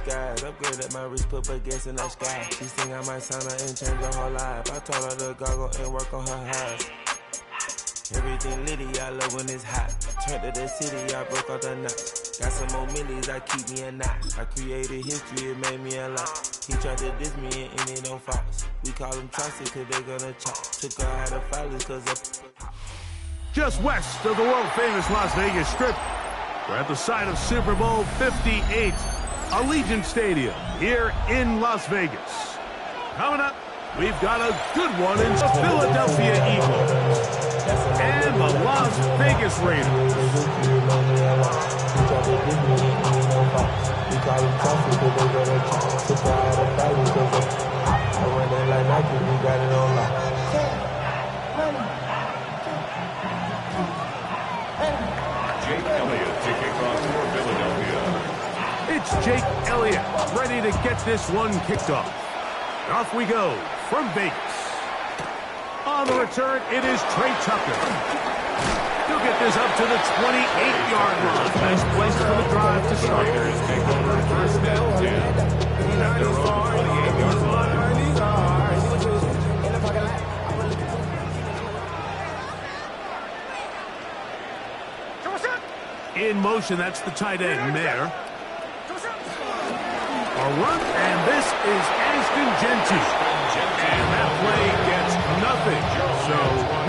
skies. Upgrade at my wrist, put baguettes in the sky. She think I might sign her and change her whole life. I told her to goggle and work on her eyes. Everything litty, I love when it's hot. Turned to the city, I broke out the knot. Got some more millies, I keep me a knot. I created history, it made me a lot. He tried to diss me and it don't false. We call them Chaucer cause they gonna chop. Took her out of filers cause of... Just west of the world-famous Las Vegas Strip, we're at the site of Super Bowl 58, Allegiant Stadium, here in Las Vegas. Coming up, we've got a good one in the Philadelphia Eagles and the Las Vegas Raiders. Jake Elliott to kick off for Philadelphia. It's Jake Elliott ready to get this one kicked off. Off we go from Vegas. On the return, it is Trey Tucker. He'll get this up to the 28-yard line. Nice place for the drive to start. Raiders take over first down 10 at their own 28-yard line. In motion, that's the tight end, Mayer. A run, and this is Ashton Genty. And that play gets nothing. So,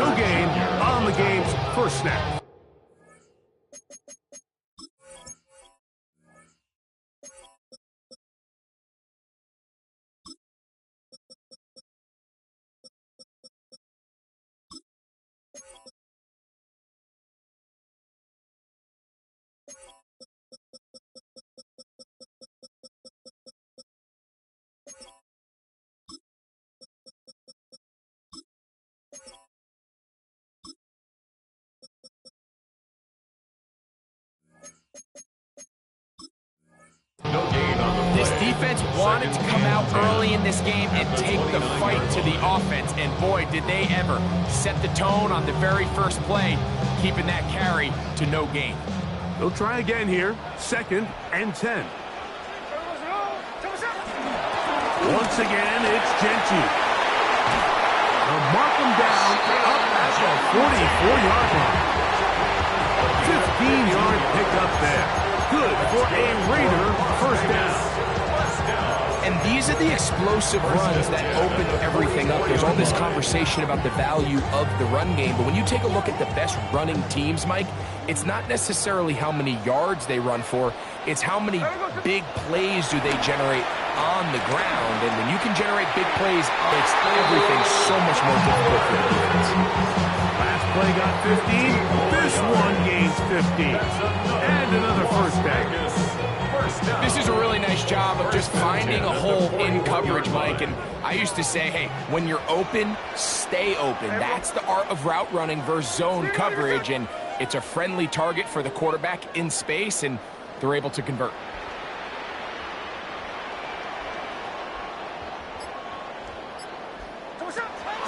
no gain on the game's first snap. This defense wanted to come out early in this game and take the fight to the offense, and boy, did they ever. Set the tone on the very first play, keeping that carry to no gain. They'll try again here, 2nd and 10. Once again, it's Genty. They'll mark him down up at the 44-yard line. 15-yard pickup there. Good for a Raider first down. And these are the explosive runs that open everything up. There's all this conversation about the value of the run game, but when you take a look at the best running teams, Mike, it's not necessarily how many yards they run for, it's how many big plays do they generate on the ground. And when you can generate big plays, it makes everything so much more difficult for the defense. Last play got 15. This one gains 15. And another first down. This is a really nice job of just finding a hole in coverage, Mike. And I used to say, hey, when you're open, stay open. That's the art of route running versus zone coverage. And it's a friendly target for the quarterback in space, and they're able to convert.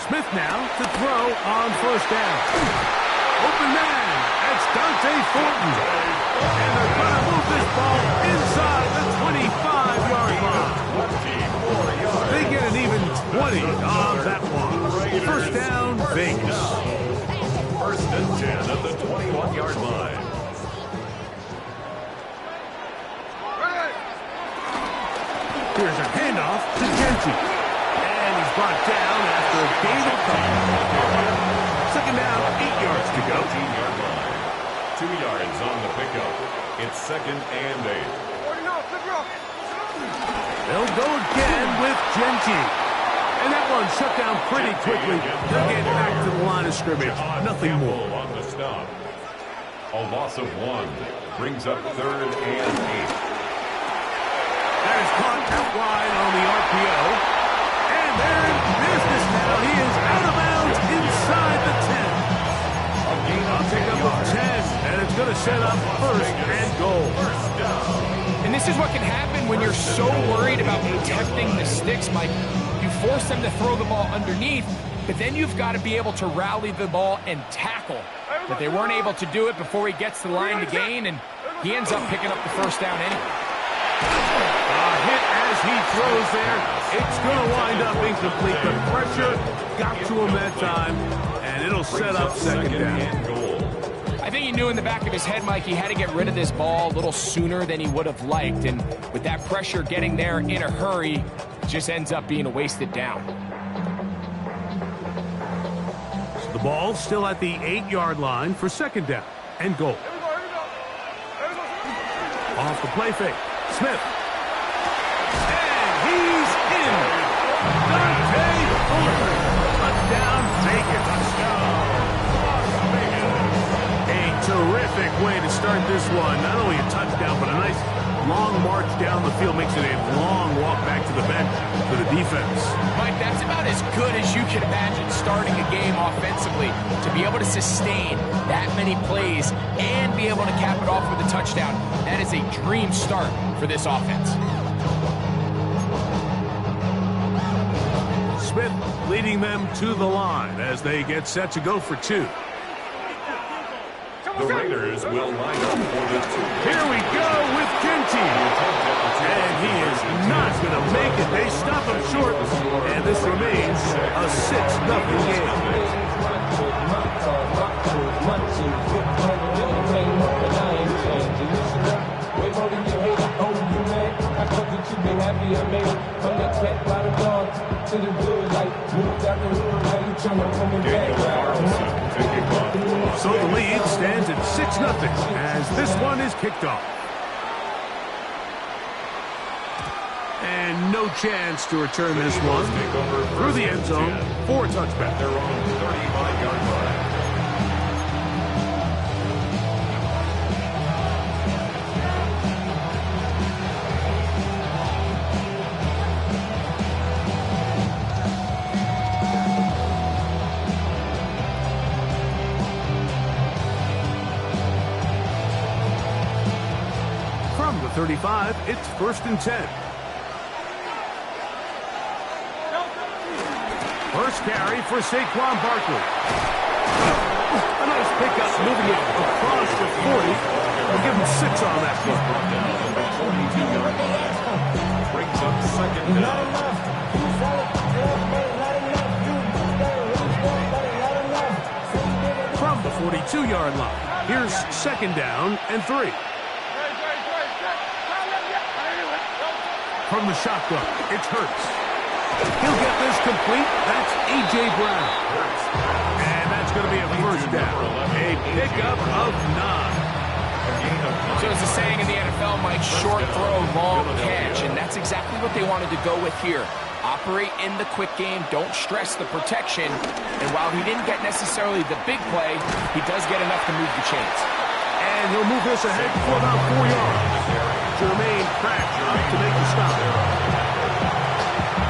Smith now to throw on first down. Open man, that's Dante Thornton. And they're going to move this ball inside the 25-yard line. They get an even 20 on that one. First down, Vegas. First and 10 at the 21-yard line. Here's a handoff to Genty. And he's brought down after a gain of couple. Second down, 8 yards to go. 18-yard line. 2 yards on the pickup. It's 2nd and 8. They'll go again with Genty. And that one shut down pretty quickly. They'll get back to the line of scrimmage. Nothing more. On the stop. A loss of 1 brings up 3rd and 8. That is caught out wide on the RPO. And they're in business now. He is out of bounds inside the 10. I'll take up with 10, and it's going to set up 1st and goal. And this is what can happen when you're so worried about protecting the sticks, Mike. You force them to throw the ball underneath, but then you've got to be able to rally the ball and tackle. But they weren't able to do it before he gets to the line to gain, and he ends up picking up the first down anyway. he throws there, it's going to wind up incomplete. The pressure got to him that time, and it'll set up second down. I think he knew in the back of his head, Mike, he had to get rid of this ball a little sooner than he would have liked. And with that pressure getting there in a hurry, it just ends up being a wasted down. So the ball still at the 8-yard line for second down and goal. Off the play fake. Smith. And he's in. Touchdown, Vegas. Terrific way to start this one. Not only a touchdown, but a nice long march down the field. Makes it a long walk back to the bench for the defense. Mike, that's about as good as you can imagine starting a game offensively. To be able to sustain that many plays and be able to cap it off with a touchdown, that is a dream start for this offense. Smith leading them to the line as they get set to go for two. The Raiders will line up for the two. Here we go with Genty. And he is not going to make it. They stop him short. And this remains a 6-0 game. So the lead stands at 6-0 as this one is kicked off. And no chance to return this one through the end zone for a touchback. They're on 35-yard line. From the 35, it's 1st and 10. First carry for Saquon Barkley. A nice pickup, moving it across the 40. We'll give him 6 on that one. Brings up second down. From the 42-yard line, here's 2nd down and 3. From the shotgun, it's Hurts. He'll get this complete. That's A.J. Brown. And that's going to be a first down. A pickup of 9. So as a saying in the NFL, Mike, short throw, long catch. And that's exactly what they wanted to go with here. Operate in the quick game. Don't stress the protection. And while he didn't get necessarily the big play, he does get enough to move the chains. And he'll move this ahead for about 4 yards. Jermaine Pratt to make the stop.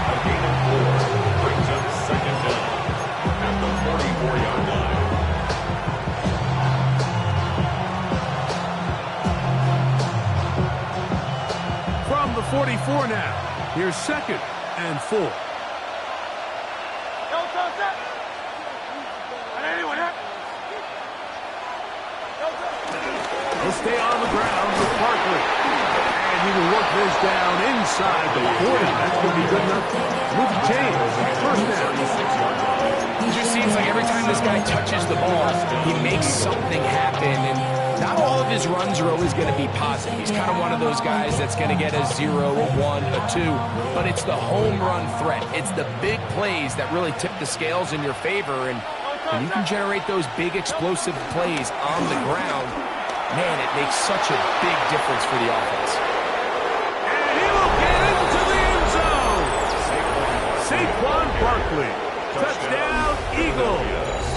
A gain of 4 brings up second down at the 44-yard line. From the 44 now, here's 2nd and 4. He'll stay on the ground with Barkley. And he will work this down inside the 40. That's going to be good enough. Move the chains. First down. It just seems like every time this guy touches the ball, he makes something happen. And not all of his runs are always going to be positive. He's kind of one of those guys that's going to get a 0, a 1, a 2. But it's the home run threat. It's the big plays that really tip the scales in your favor. And when you can generate those big explosive plays on the ground, man, it makes such a big difference for the offense. And he will get into the end zone. Saquon Barkley. Touchdown, Eagles.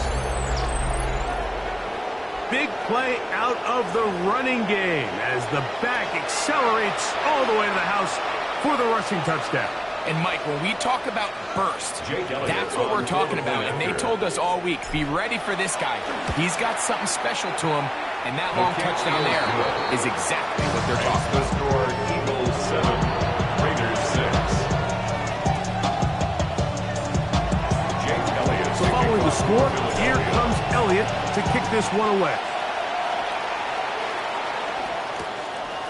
Big play out of the running game as the back accelerates all the way to the house for the rushing touchdown. And Mike, when we talk about burst, that's what we're talking about. And they told us all week, be ready for this guy. He's got something special to him. And that long touchdown there is exactly what they're talking about. The score, Eagles 7, Raiders 6. So following the score, here comes Elliott to kick this one away.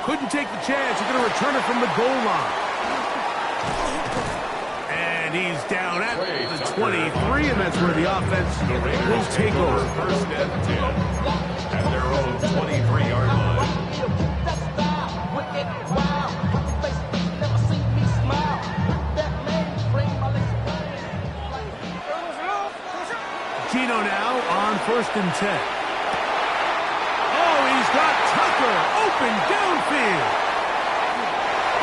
Couldn't take the chance. He's going to return it from the goal line. he's down at the 23, and that's where the offense will take over. First and 10 at their own 23-yard line. Gino now on 1st and 10. Oh, he's got Tucker open downfield.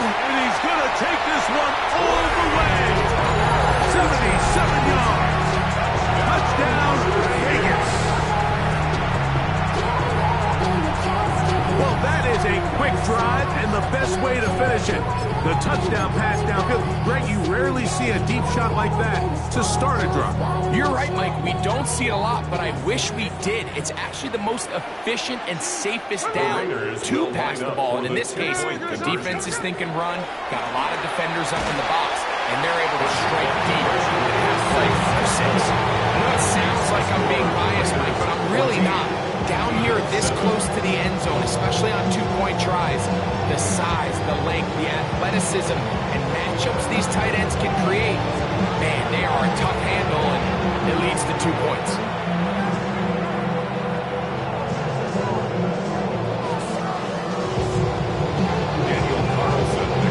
And he's going to take this one all the way. 77 yards. Touchdown, Vegas. Well, that is a quick drive and the best way to finish it. The touchdown pass downfield. Greg, you rarely see a deep shot like that to start a drive. You're right, Mike. We don't see it a lot, but I wish we did. It's actually the most efficient and safest down to pass the ball. And in this case, the defense is thinking run, got a lot of defenders up in the box, and they're able to strike deep and have play for 6. I know it sounds like I'm being biased, Mike, but I'm really not. Down here this close to the end zone, especially on 2-point tries, the size, the length, the athleticism, and matchups these tight ends can create, man, they are a tough handle, and it leads to 2 points.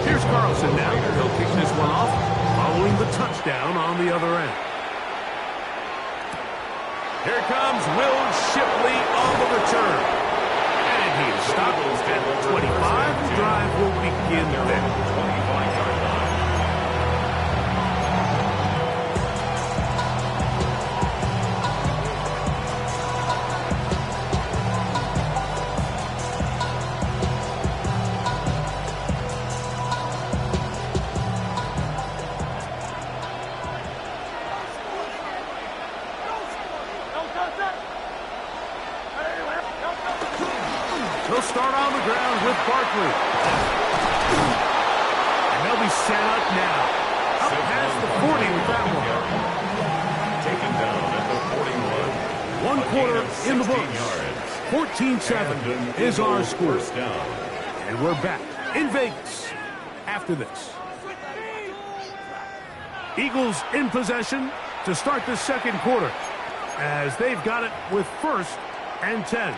Here's Carlson now. He'll kick this one off, following the touchdown on the other end. Here comes Will Shipley on the return. And he is stopped at 25. The drive will begin there. 25-yard line. They'll start on the ground with Barkley. And they'll be set up now. Up past the 40 with that one. Taken down at the 41. 1 quarter in the books. 14-7 is our score. And we're back in Vegas after this. Eagles in possession to start the second quarter, as they've got it with 1st and 10.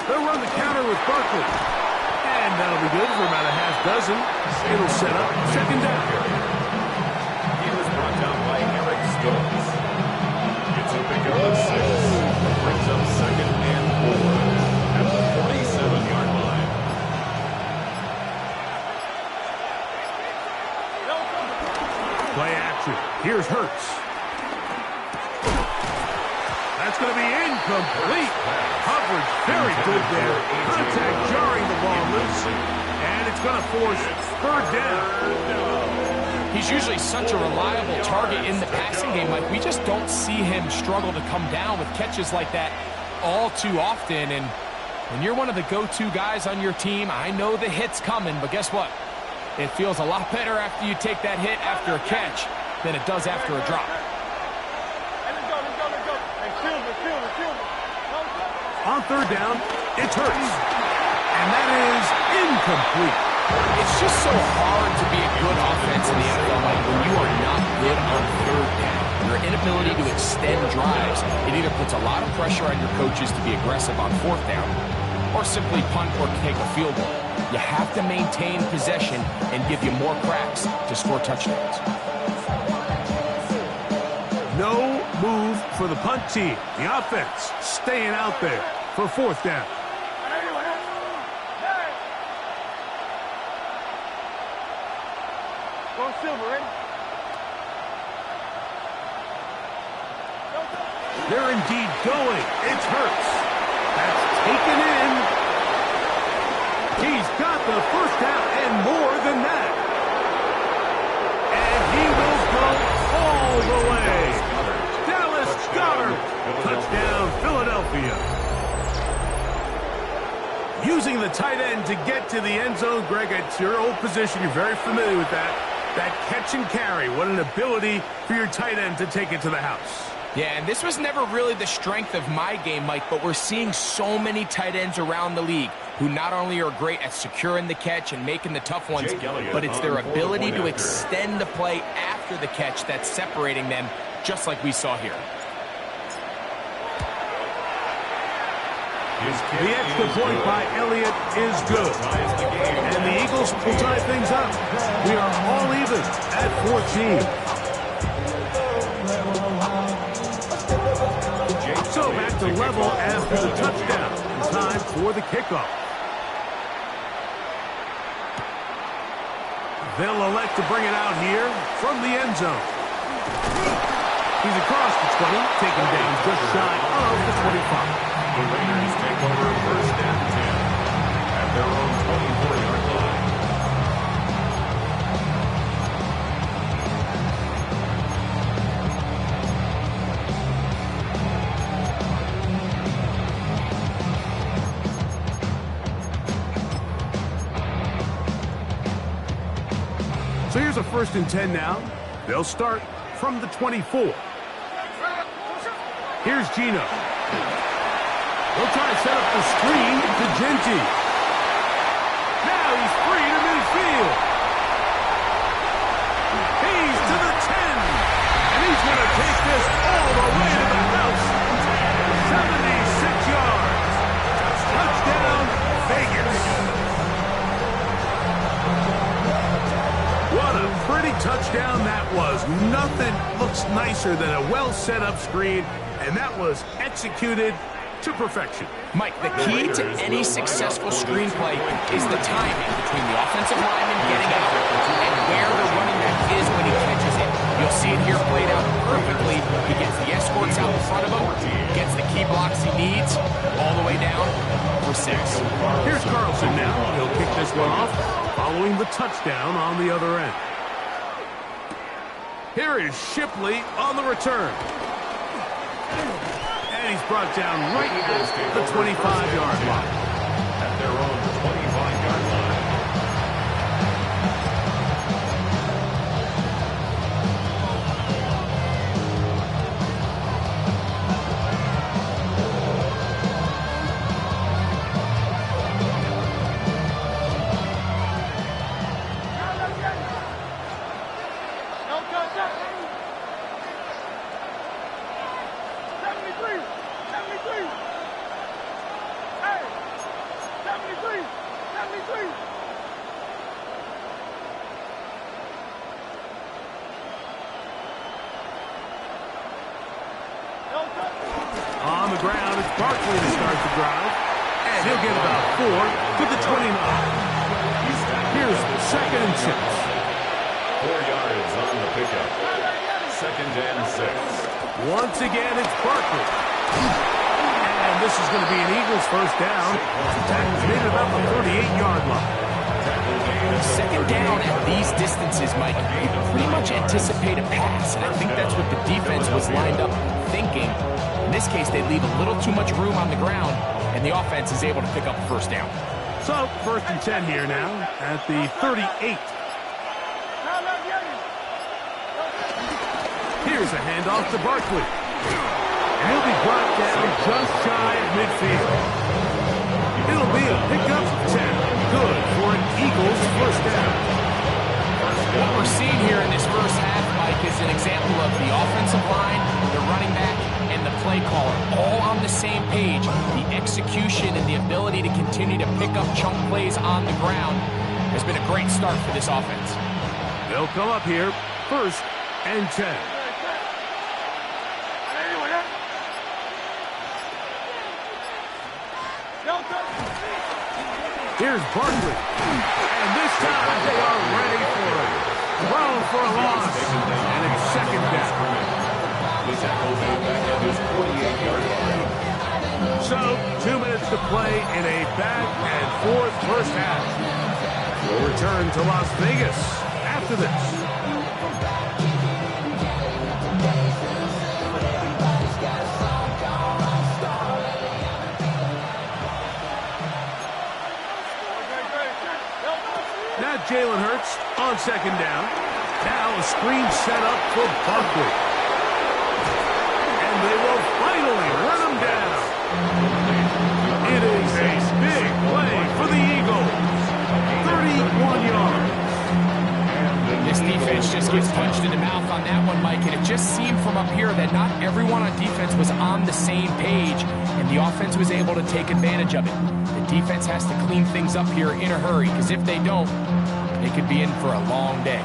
They'll run the counter with Barkley. And that'll be good for about a half dozen. It'll set up 2nd down. He was brought down by Eric Stokes. It's a pick up of 6. Brings up 2nd and 4 at the 47-yard line. Play action. Here's Hurts. That's going to be incomplete. Coverage very good there. Contact jarring the ball loose. And it's going to force 3rd down. He's usually such a reliable target in the passing game. Like, we just don't see him struggle to come down with catches like that all too often. And when you're one of the go-to guys on your team, I know the hit's coming, but guess what? It feels a lot better after you take that hit after a catch than it does after a drop. On 3rd down, it's Hurts. And that is incomplete. It's just so hard to be a good offense in the NFL, Mike, when you are not good on 3rd down. Your inability to extend drives, it either puts a lot of pressure on your coaches to be aggressive on 4th down, or simply punt or take a field goal. You have to maintain possession and give you more cracks to score touchdowns. No move for the punt team. The offense staying out there for 4th down. They're indeed going. It's Hurts. That's taken in. He's got the 1st down and more than that. And he will go all the way. Dallas Goedert. Touchdown, Philadelphia. Using the tight end to get to the end zone, Greg, it's your old position. You're very familiar with that. That catch and carry, what an ability for your tight end to take it to the house. Yeah, and this was never really the strength of my game, Mike, but we're seeing so many tight ends around the league who not only are great at securing the catch and making the tough ones, but it's their ability to extend the play after the catch that's separating them, just like we saw here. The extra point by Elliott is good. And the Eagles will tie things up. We are all even at 14. So back to level after the touchdown. Time for the kickoff. They'll elect to bring it out here from the end zone. He's across the 20, taken down just shy of the 25. The Raiders take over first and 10 at their own 24-yard line. So here's a first and 10 now. They'll start from the 24. Here's Gino. They'll try to set up the screen to Genty. Now he's free to midfield. He's to the 10. And he's going to take this all the way to the house. 76 yards. Touchdown, Vegas. What a pretty touchdown that was. Nothing looks nicer than a well-set-up screen, and that was executed to perfection. Mike, the key to any successful screenplay is the timing between the offensive lineman getting out and where the running back is when he catches it. You'll see it here played out perfectly. He gets the escorts out in front of him, gets the key blocks he needs, all the way down for 6. Here's Carlson now. He'll kick this one off, following the touchdown on the other end. Here is Shipley on the return. And he's brought down right at the 25-yard line. At their own 25-yard line. On the ground, it's Barkley to start the drive. And he'll get about 4 to the 29. Here's second and 6. 4 yards on the pickup. Second and 6. Once again, it's Barkley. And this is going to be an Eagles first down. Tackle's made about the 38-yard line. Second down at these distances, Mike, you pretty much anticipate a pass, and I think that's what the defense was lined up thinking. In this case, they leave a little too much room on the ground, and the offense is able to pick up a first down. So, first and 10 here now at the 38. Here's a handoff to Barkley. And he'll be brought down just shy of midfield. It'll be a pickup 10. Good for an Eagles first down. What we're seeing here in this first half, Mike, is an example of the offensive line, the running back, and the play caller all on the same page. The execution and the ability to continue to pick up chunk plays on the ground has been a great start for this offense. They'll come up here, first and 10. Here's Barkley. And this time they are ready for it. Thrown for a loss. And it's second down. The tackle back at his 48-yard line. So, 2 minutes to play in a back and forth first half. We'll return to Las Vegas after this. at Jalen Hurts on second down. Now a screen set up for Barkley. And they will finally run him down. It is a big play for the Eagles. 31 yards. This defense just gets punched in the mouth on that one, Mike, and it just seemed from up here that not everyone on defense was on the same page, and the offense was able to take advantage of it. The defense has to clean things up here in a hurry, because if they don't, they could be in for a long day.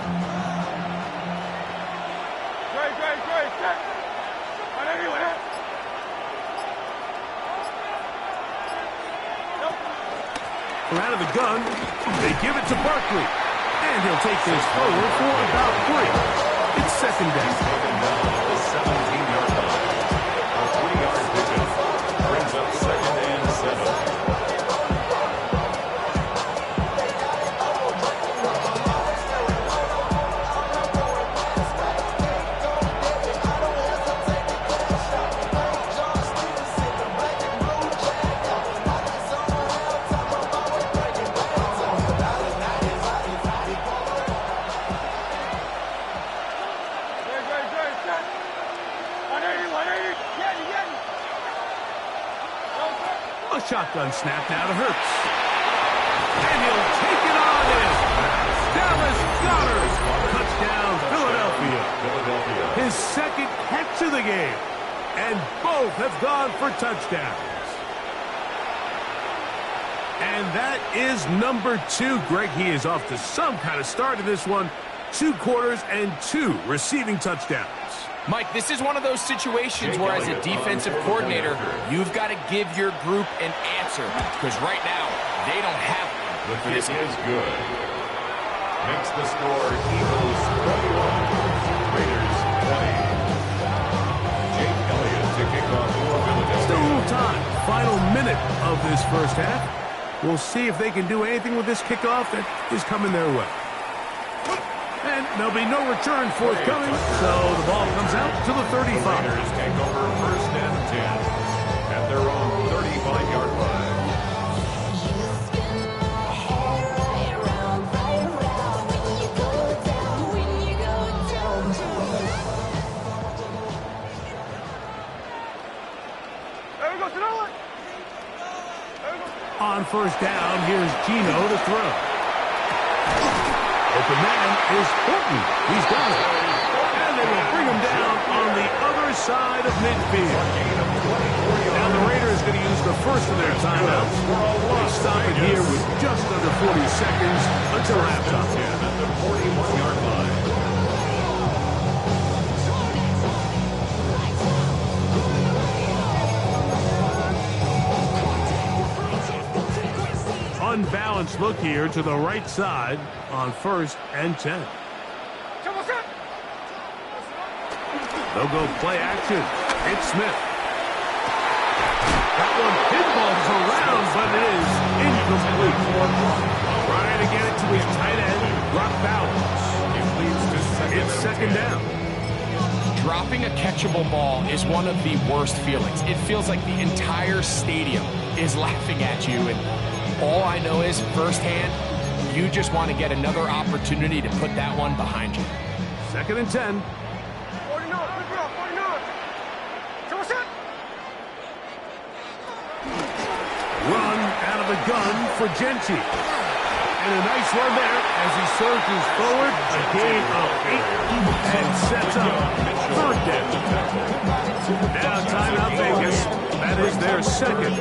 From out of the gun, they give it to Barkley. And he'll take this forward for about 3. It's second down. Second down, the 17-yard line. A 3-yard pickup brings up second and 7. A shotgun snap now to Hurts. And he'll take it on in. Dallas Goedert. Touchdown, Philadelphia. His second catch of the game. And both have gone for touchdowns. And that is number 2. Greg, he is off to some kind of start in this one. 2 quarters and 2 receiving touchdowns. Mike, this is one of those situations where as a defensive coordinator, you've got to give your group an answer, because right now, they don't have one. The kick is good. Makes the score Eagles 21, Raiders 20. Jake Elliott to kick off for Philadelphia. Still time. Final minute of this first half. We'll see if they can do anything with this kickoff that is coming their way. And there'll be no return forthcoming, so the ball comes out to the 35. Raiders take over first and 10 at their own 35-yard line. On first down, here's Gino to throw. Open man is Horton. He's got it. And they will bring him down on the other side of midfield. Now the Raiders going to use the first of their timeouts. They stop it here with just under 40 seconds until halftime. At the 41-yard line. Unbalanced look here to the right side on first and 10. They'll go play action. It's Smith. That one pinballs around, but it is incomplete. Trying to get it to his tight end, Brock Bowers. It's second down. Dropping a catchable ball is one of the worst feelings. It feels like the entire stadium is laughing at you, and all I know is, firsthand, you just want to get another opportunity to put that one behind you. Second and 10. Run out of the gun for Genti. And a nice run there as he surges forward. A gain of 8 and sets up third down. Now timeout Vegas. That is their second,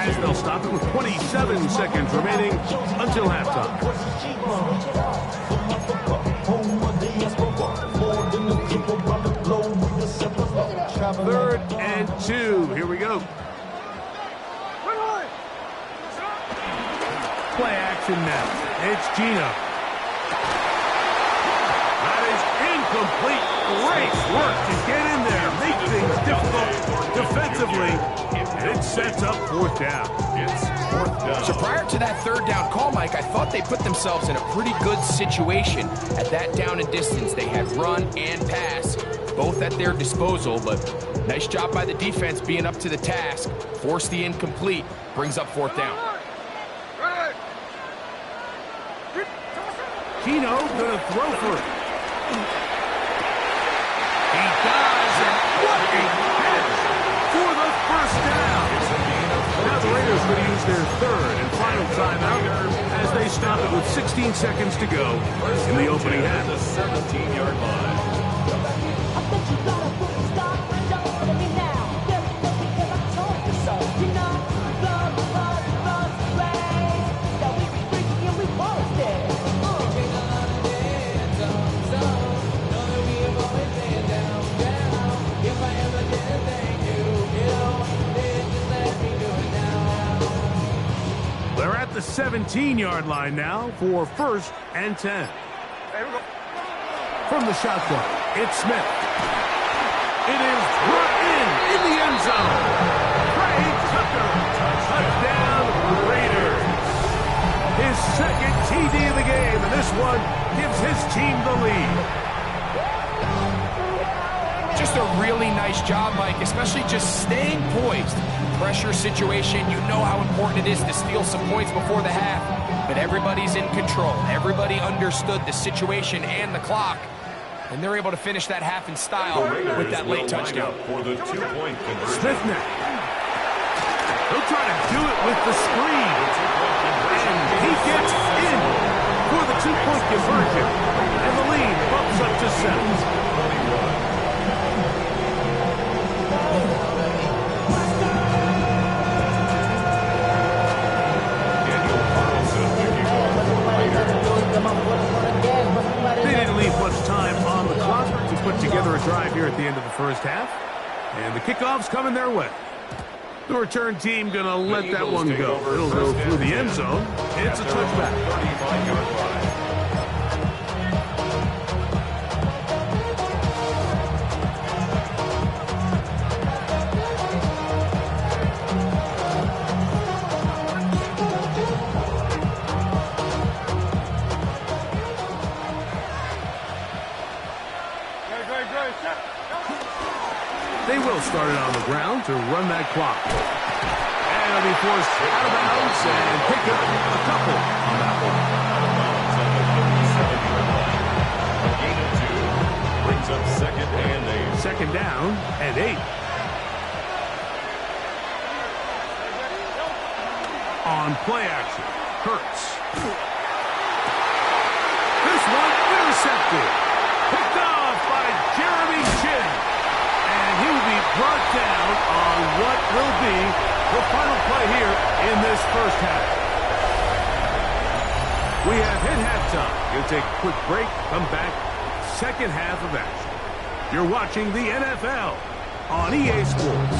as they'll stop it with 27 seconds remaining until halftime. Third and 2. Here we go. Play action now. It's Gino. That is incomplete. Great work to get in there. Make things difficult defensively. And it sets up fourth down. It's fourth down. So prior to that third down call, Mike, I thought they put themselves in a pretty good situation at that down and distance. They had run and pass, both at their disposal, but nice job by the defense being up to the task. Force the incomplete, brings up fourth down. Keno gonna throw for it. He does, and what a catch for the first down. Now the Raiders are going to use their third and final timeout as they stop it with 16 seconds to go in the opening half. The 17-yard line. They're at the 17-yard line now for 1st and 10. From the shotgun, it's Smith. It is brought in the end zone. Craig Tucker, touchdown Raiders. His second TD of the game, and this one gives his team the lead. Just a really nice job, Mike, especially just staying poised. Pressure situation, you know how important it is to steal some points before the half, but everybody's in control. Everybody understood the situation and the clock, and they're able to finish that half in style with that late touchdown. For the 2-point conversion. Smith now. He'll try to do it with the screen, and he gets in for the 2-point conversion, and the lead bumps up to 7. They didn't leave much time on the clock to put together a drive here at the end of the first half. And the kickoff's coming their way. The return team going to let that one go. It'll go through the end zone. It's a touchback. 35-yard line. They will start it on the ground to run that clock. And it'll be forced out of bounds and pick up a couple on that one. Brings up 2nd and 8. 2nd down and 8. On play action, Hurts. This one intercepted. Picked off by Jeremy Chin. And he will be brought down on what will be the final play here in this first half. We have hit halftime. We'll take a quick break, come back, second half of action. You're watching the NFL on EA Sports.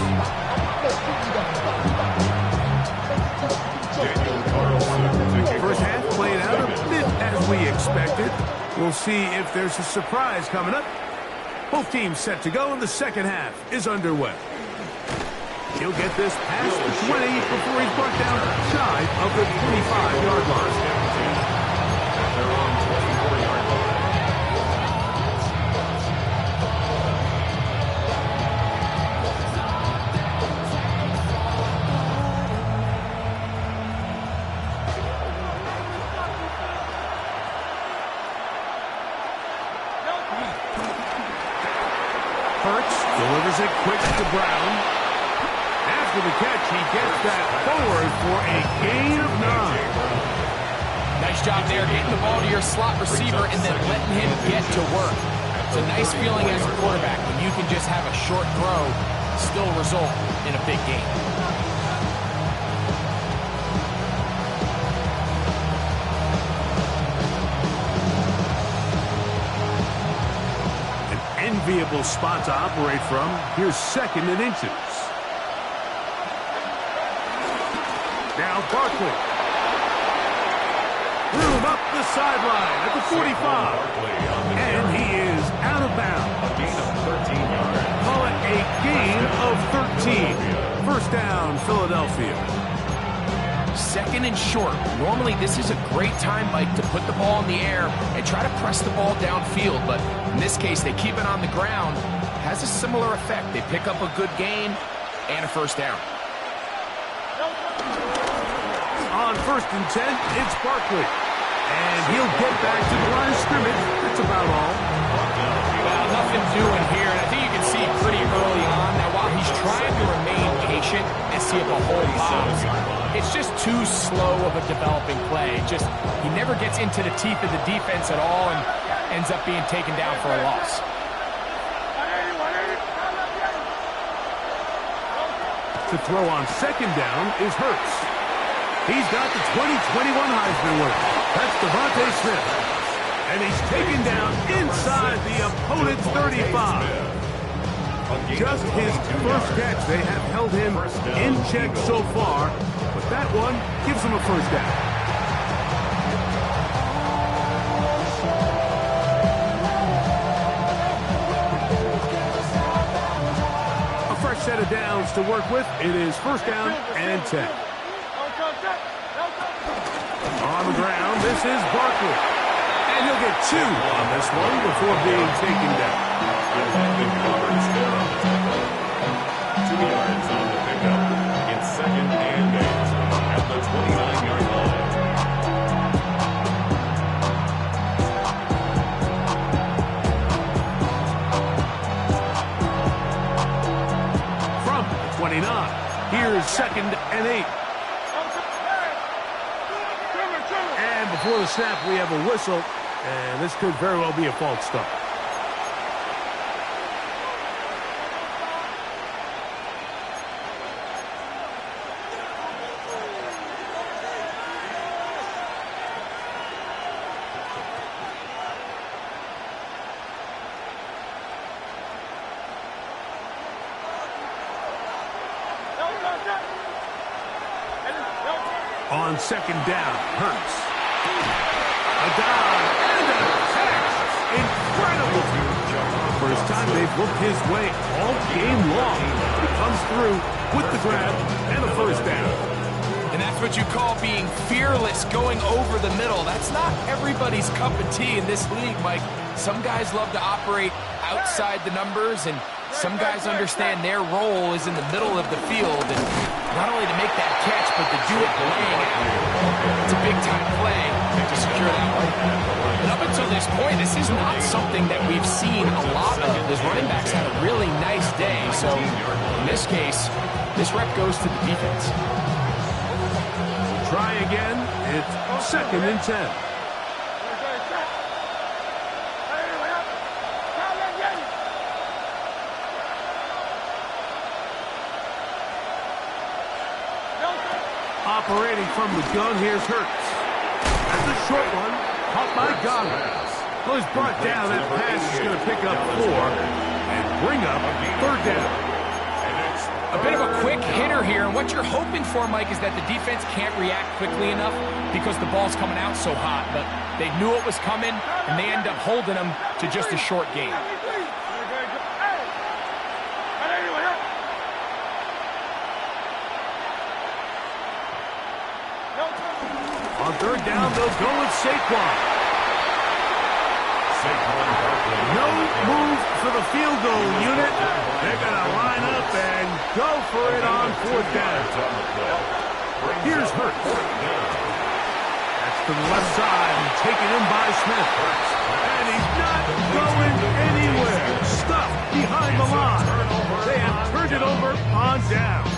First half played out a bit as we expected. We'll see if there's a surprise coming up. Both teams set to go, and the second half is underway. He'll get this past the 20 before he's brought down shy of the 25-yard line. They're on 24-yard line. Hurts delivers it quick to Brown. After the catch, he gets that forward for a gain of 9. Nice job there, getting the ball to your slot receiver and then letting him get to work. It's a nice feeling as a quarterback when you can just have a short throw still result in a big game. Enviable spot to operate from. Here's 2nd and inches. Now Barkley. Threw him up the sideline at the 45. And he is out of bounds. A gain of 13 yards. Call it a gain of 13. First down, Philadelphia. 2nd and short. Normally, this is a great time, Mike, to put the ball in the air and try to press the ball downfield. But in this case, they keep it on the ground. Has a similar effect. They pick up a good gain and a first down. On 1st and 10, it's Barkley. And he'll get back to the line of scrimmage. That's about all. Well, nothing doing here, and I think you can see pretty early on that while he's trying to remain patient and see if a hole pops, it's just too slow of a developing play. He never gets into the teeth of the defense at all and ends up being taken down for a loss. To throw on second down is Hurts. He's got the 2021 Heisman winner. That's Devontae Smith. And he's taken down inside the opponent's 35. Just his first catch. They have held him in check so far, but that one gives him a first down. A fresh set of downs to work with. It is first down and 10. On the ground, this is Barkley. And he'll get 2 on this one before being taken down. 2 yards on the pickup. It's second and 8 at the 29-yard line. From the 29, here's second and 8. And before the snap, we have a whistle, and this could very well be a false start. On second down, Hurts. A dive and a catch. Incredible. First time they've looked his way all game long. He comes through with the grab and a first down. And that's what you call being fearless, going over the middle. That's not everybody's cup of tea in this league, Mike. Some guys love to operate outside the numbers, and some guys understand their role is in the middle of the field, and not only to make that catch, but to do it laying out. It's a big-time play to secure that one. And up until this point, this is not something that we've seen a lot of. His running backs had a really nice day, so in this case, this rep goes to the defense. Try again. It's second and 10. Operating from the gun, here's Hurts. That's a short one. Caught by Godwin. Well, he's brought down. That pass is going to pick up 4 and bring up third down. A bit of a quick hitter here, and what you're hoping for, Mike, is that the defense can't react quickly enough because the ball's coming out so hot, but they knew it was coming, and they end up holding them to just a short gain. On third down, they'll go with Saquon. No move for the field goal unit. They're going to line up and go for it on fourth down. Here's Hurts. That's to the left side and taken in by Smith. And he's not going anywhere. Stuffed behind the line. They have turned it over on down.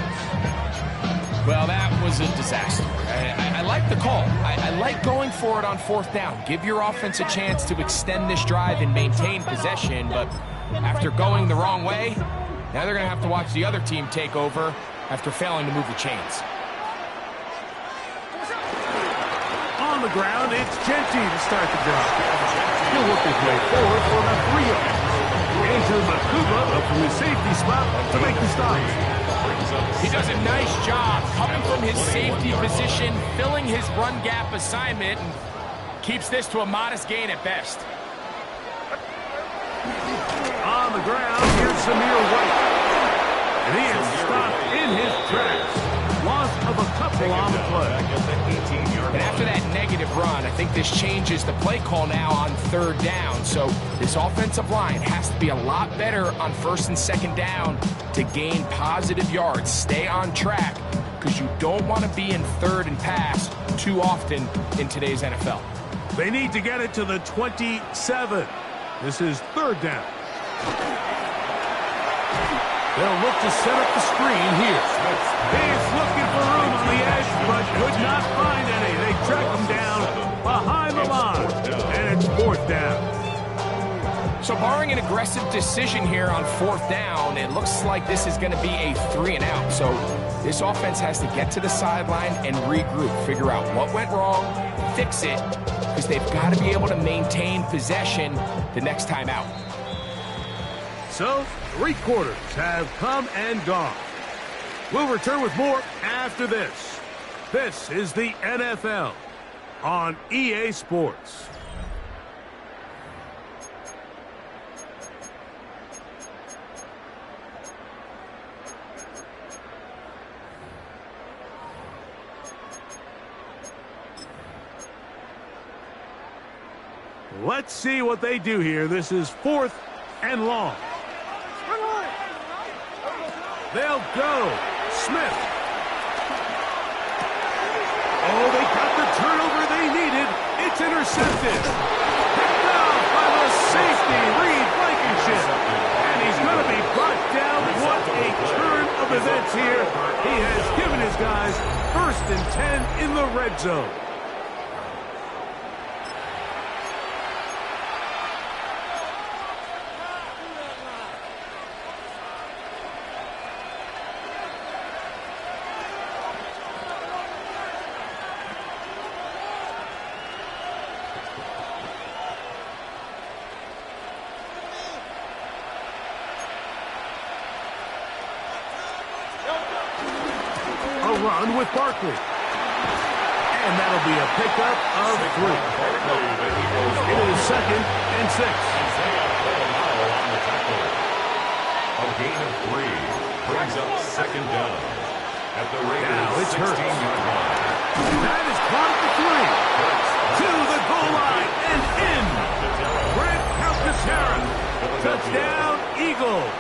Well, that was a disaster. I like the call. I like going for it on fourth down. Give your offense a chance to extend this drive and maintain possession, but after going the wrong way, now they're going to have to watch the other team take over after failing to move the chains. On the ground, it's Genty to start the drive. He'll work his way forward for about 3 yards. Into Makuba up from his safety spot to make the stop. He does a nice job coming from his safety position, filling his run gap assignment, and keeps this to a modest gain at best. On the ground, here's Samir White. And he is stopped in his tracks. Loss of a couple on the play. And after that negative run, I think this changes the play call now on third down. So this offensive line has to be a lot better on first and second down to gain positive yards. Stay on track because you don't want to be in third and pass too often in today's NFL. They need to get it to the 27. This is third down. They'll look to set up the screen here. He's looking for room on the edge, but could not find any. They track him down behind the line, and it's fourth down. So barring an aggressive decision here on fourth down, it looks like this is going to be a 3-and-out. So this offense has to get to the sideline and regroup, figure out what went wrong, fix it, because they've got to be able to maintain possession the next time out. So 3 quarters have come and gone. We'll return with more after this. This is the NFL on EA Sports. Let's see what they do here. This is 4th and long. They'll go. Smith. Oh, they got the turnover they needed. It's intercepted. Picked off by the safety, Reed Blankenship. And he's going to be brought down. What a turn of events here. He has given his guys 1st and 10 in the red zone. Run with Barkley. And that'll be a pickup of 3. It is 2nd and 6. A gain of 3 brings up 2nd down at the Raiders' 16-yard line. That is caught at the 3. To the goal line and in. Brent Calcaterra. Touchdown, Eagles.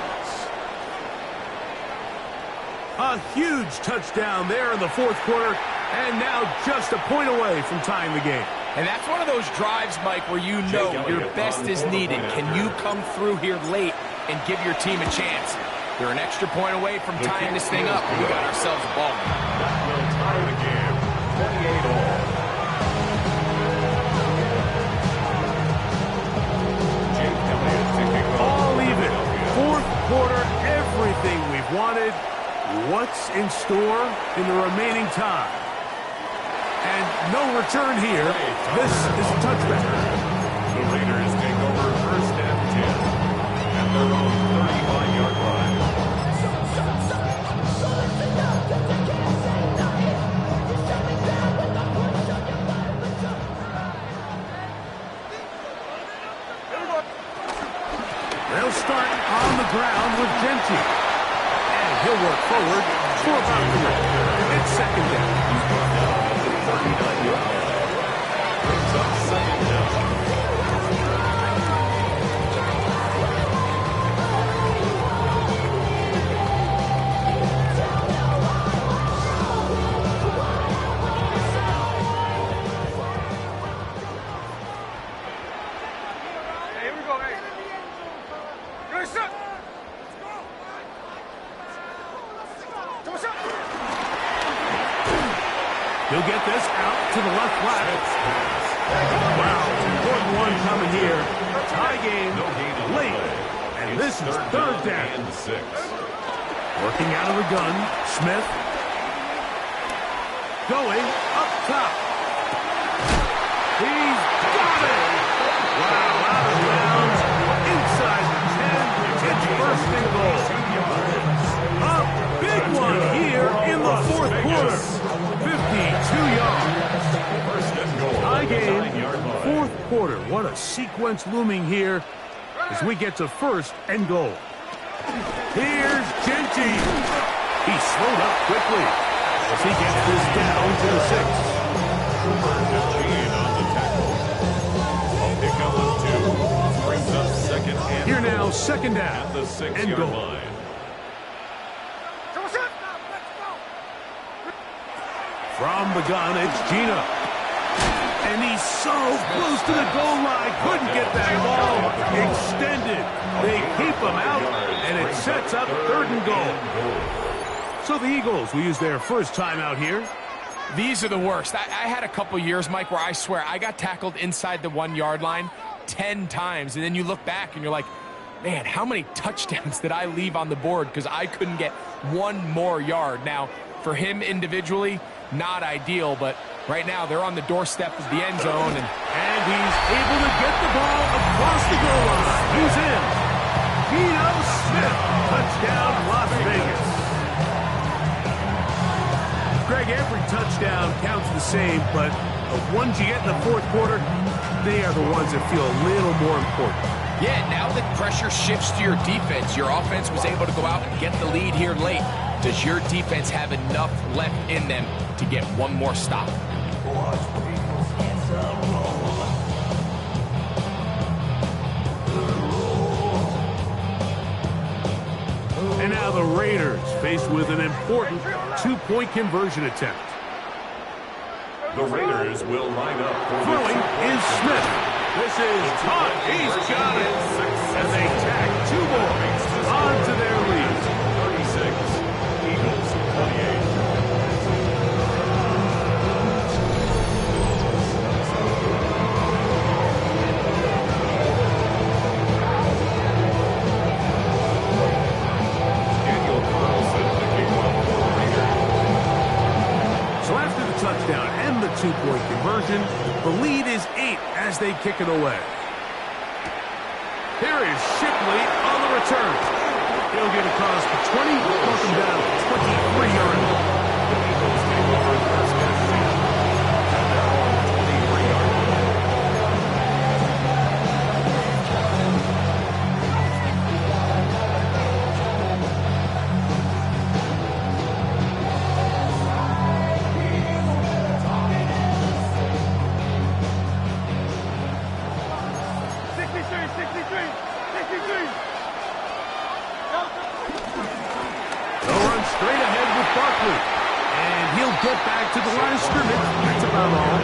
A huge touchdown there in the 4th quarter, and now just a point away from tying the game. And that's one of those drives, Mike, where you know your best is needed. Can you come through here late and give your team a chance? You're an extra point away from tying this thing up. We got ourselves a ball game. That will tie the game, 28 all. All even. 4th quarter, everything we've wanted. What's in store in the remaining time? And no return here. This is a touchback. The Raiders take over 1st and 10 at their own 35-yard line. They'll start on the ground with Genty. He'll work forward for about 3. It's 2nd down. He's brought down at the 39-yard line. Brings up 2nd down. Hey, here we go, hey. Good shot. He'll get this out to the left flat. Wow, 4th and 1 coming here. Tie game late. And this is 3rd down. And 6. Working out of the gun, Smith. Going up top. He's got it. Wow, out of bounds. Inside the 10. It's 1st and goal. A big one here in the 4th quarter. 52 yards. Tie game, 4th quarter. What a sequence looming here as we get to 1st and goal. Here's Genty. He slowed up quickly as he gets this down to the 6. On the tackle. A pickup of 2 brings up 2nd and Here now, 2nd down at the 6-yard and goal. line. From the gun, it's Gino. And he's so close to the goal line. Couldn't get that ball extended. They keep him out, and it sets up 3rd and goal. So the Eagles will use their first timeout here. These are the worst. I had a couple years, Mike, where I swear I got tackled inside the 1-yard line 10 times. And then you look back and you're like, man, how many touchdowns did I leave on the board because I couldn't get 1 more yard? Now, for him individually, not ideal, but right now they're on the doorstep of the end zone. And he's able to get the ball across the goal line. He's in. Geno Smith, touchdown, Las Vegas. Greg, every touchdown counts the same, but the ones you get in the 4th quarter, they are the ones that feel a little more important. Yeah, now that pressure shifts to your defense, your offense was able to go out and get the lead here late. Does your defense have enough left in them to get one more stop? And now the Raiders faced with an important 2-point conversion attempt. The Raiders will line up for throwing is Smith. This is caught. He's got it. And they tack 2 more onto their lead. 36, Eagles 28. Touchdown and the 2-point conversion. The lead is 8 as they kick it away. Here is Shipley on the return. He'll get across the 20, knock him down 23-yard line. The Eagles take over first and 10 at their own 23-yard line. And he'll get back to the line of scrimmage. That's about all.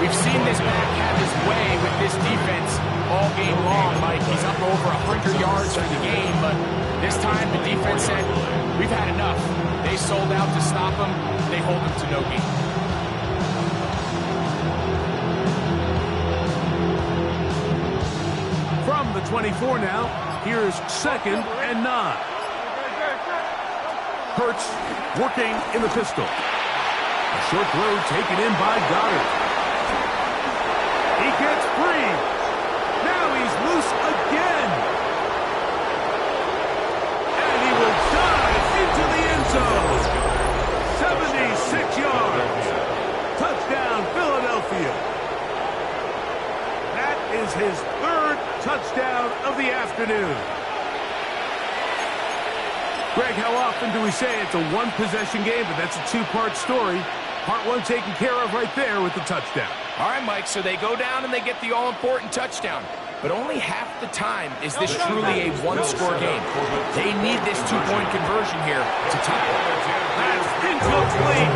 We've seen this back have his way with this defense all game long, Mike. He's up over 100 yards for the game, but this time the defense said, we've had enough. They sold out to stop him. They hold him to no gain. From the 24 now, here's 2nd and 9. Hurts working in the pistol. A short throw taken in by Goddard. He gets free. Now he's loose again. And he will dive into the end zone. 76 yards. Touchdown, Philadelphia. That is his 3rd touchdown of the afternoon. Greg, how often do we say it's a 1-possession game, but that's a 2-part story? Part 1 taken care of right there with the touchdown. All right, Mike, so they go down and they get the all-important touchdown. But only half the time is this truly a 1-score game. They need this 2-point conversion here to tie it. That's incomplete.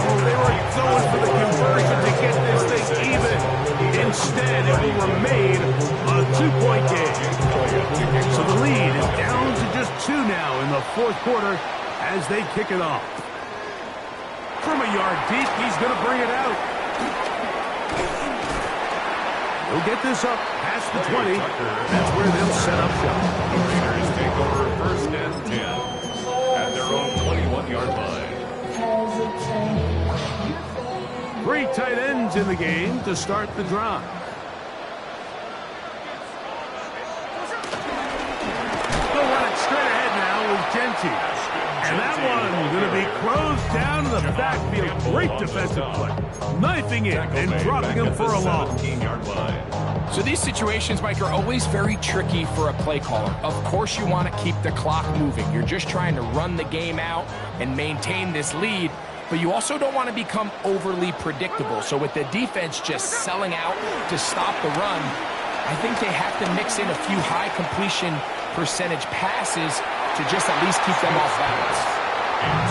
Oh, they were going for the conversion to get this thing even. Instead, it will remain a 2-point game. So the lead is down to just 2 now in the 4th quarter as they kick it off. From a yard deep, he's going to bring it out. He'll get this up past the 20. That's where they'll set up shop. The Raiders take over first and 10 at their own 21-yard line. 3 tight ends in the game to start the drive. They'll run it straight ahead now with Genty. And that one going to be closed down to the backfield. Great defensive play. Knifing it and dropping him for a loss. 17-yard line. So these situations, Mike, are always very tricky for a play caller. Of course you want to keep the clock moving. You're just trying to run the game out and maintain this lead. But you also don't want to become overly predictable. So with the defense just selling out to stop the run, I think they have to mix in a few high completion percentage passes to just at least keep them off balance.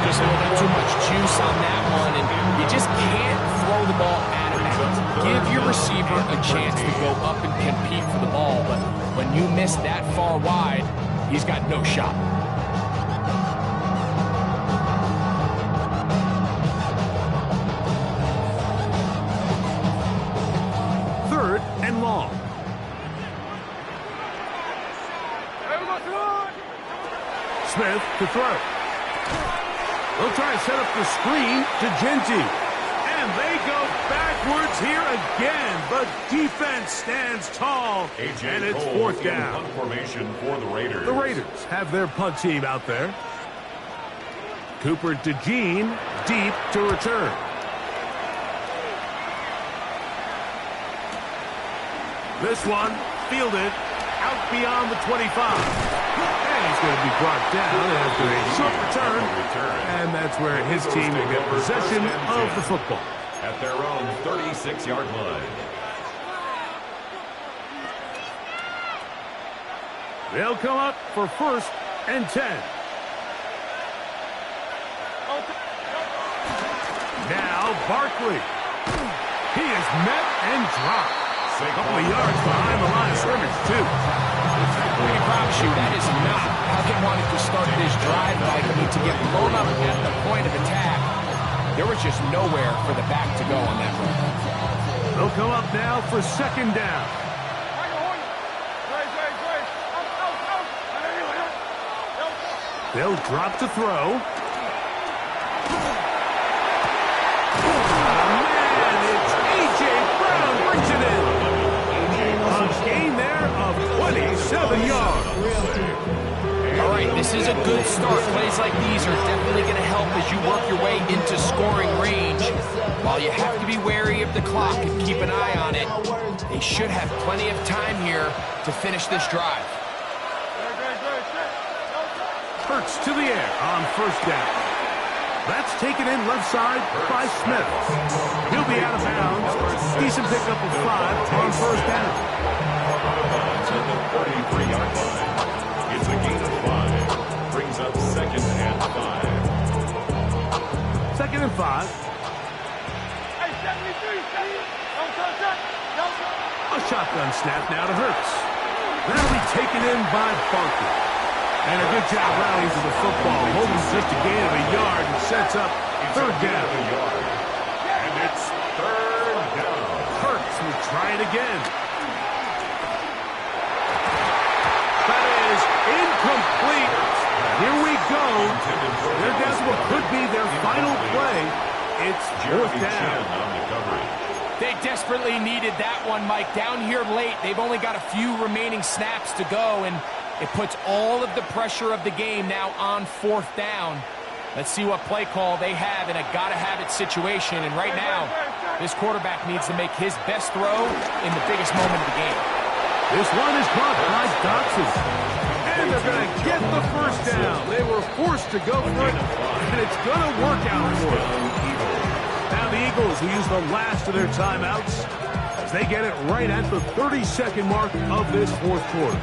Just a little bit too much juice on that one, and you just can't throw the ball at him. Give receiver a chance to go up and compete for the ball, but when you miss that far wide, he's got no shot. Third and long. Smith to throw. They'll try to set up the screen to Genty. And they go backwards here again, but defense stands tall, and it's fourth down. Punt formation for the Raiders. The Raiders have their punt team out there. Cooper to Gene, deep to return. This one fielded out beyond the 25. And he's going to be brought down after a short return. And that's where his team will get possession of the football. At their own 36-yard line. They'll come up for first and 10. Now Barkley. He is met and dropped. A couple of yards behind the line of scrimmage, too. I can promise you that is not how they wanted to start this drive, Mike. I mean, to get blown up at the point of attack, there was just nowhere for the back to go on that run. They'll come up now for second down. They'll drop to throw. Man, it's A.J. Brown brings it in. A gain there of 27 yards. All right, this is a good start. Plays like these are definitely going to help as you work your way into scoring range. While you have to be wary of the clock and keep an eye on it, they should have plenty of time here to finish this drive. Hurts to the air on first down. That's taken in left side by Smith. He'll be out of bounds. Decent pickup of 5 on first down. At the 33-yard line. It's a gain of 5. Brings up second and 5. Second and 5. A shotgun snap now to Hurts. That'll be taken in by Barkley. And a good job rallying to the football. Holding just a gain of a yard and sets up third down. And it's third down. Hurts will try it again. That is incomplete. Here we go. They're down to what could be their final play. It's fourth down. They desperately needed that one, Mike. Down here late, they've only got a few remaining snaps to go, and it puts all of the pressure of the game now on fourth down. Let's see what play call they have in a gotta-have-it situation. And right now, this quarterback needs to make his best throw in the biggest moment of the game. This one is caught by Dotson. And they're going to get the first down. They were forced to go for it, and it's going to work out for them. Now the Eagles, who use the last of their timeouts, as they get it right at the 30-second mark of this fourth quarter.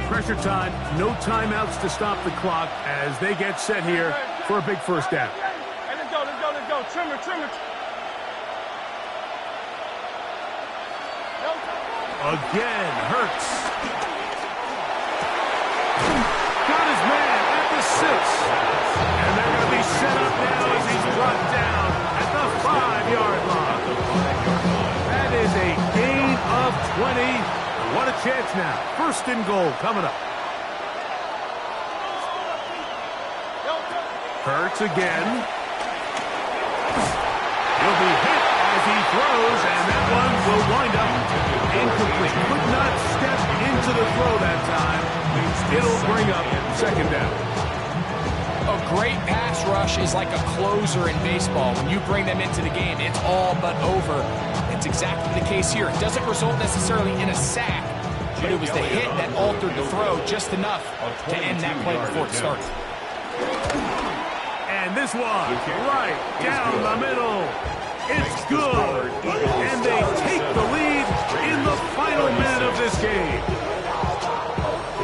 Pressure time, no timeouts to stop the clock as they get set here for a big first down. Hey, let's go. Trim it. Again, Hurts. Got his man at the 6. And they're going to be set up now as he's brought down at the 5-yard line. That is a gain of 20. What a chance now. First and goal coming up. Hurts again. He'll be hit as he throws, and that one will wind up incomplete. Could not step into the throw that time. It'll bring up second down. A great pass rush is like a closer in baseball. When you bring them into the game, it's all but over. It's exactly the case here. It doesn't result necessarily in a sack, but it was the hit that altered the throw just enough to end that play before it started. And this one right down the middle. It's good. And they take the lead in the final minute of this game.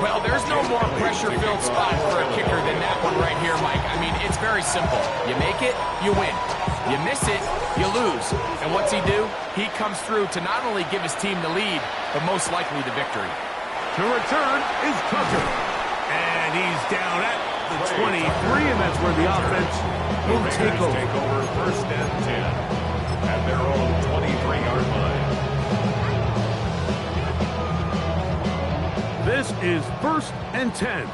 Well, there's no more pressure-filled spot for a kicker than that one right here, Mike. I mean, it's very simple. You make it, you win. You miss it, you lose. And what's he do? He comes through to not only give his team the lead, but most likely the victory. To return is Tucker. And he's down at the 23, and that's where the offense will take over. First and 10 at their own 23-yard line. This is 1st and 10.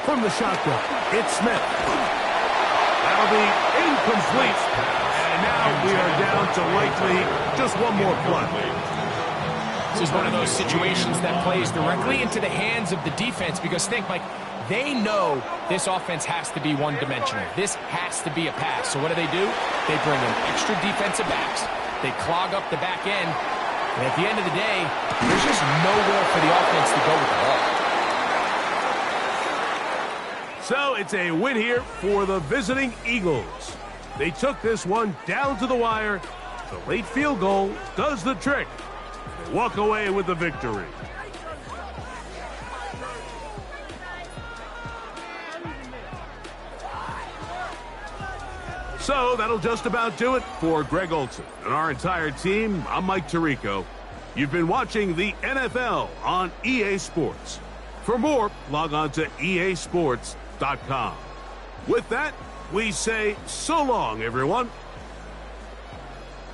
From the shotgun, it's Smith. That'll be incomplete. And now we are down to likely just one more play. This is one of those situations that plays directly into the hands of the defense because think, Mike, they know this offense has to be one-dimensional. This has to be a pass. So what do? They bring in extra defensive backs. They clog up the back end. And at the end of the day, there's just nowhere for the offense to go with the ball. So it's a win here for the visiting Eagles. They took this one down to the wire. The late field goal does the trick. They walk away with the victory. So that'll just about do it for Greg Olson and our entire team. I'm Mike Tirico. You've been watching the NFL on EA Sports. For more, log on to easports.com. With that, we say so long, everyone.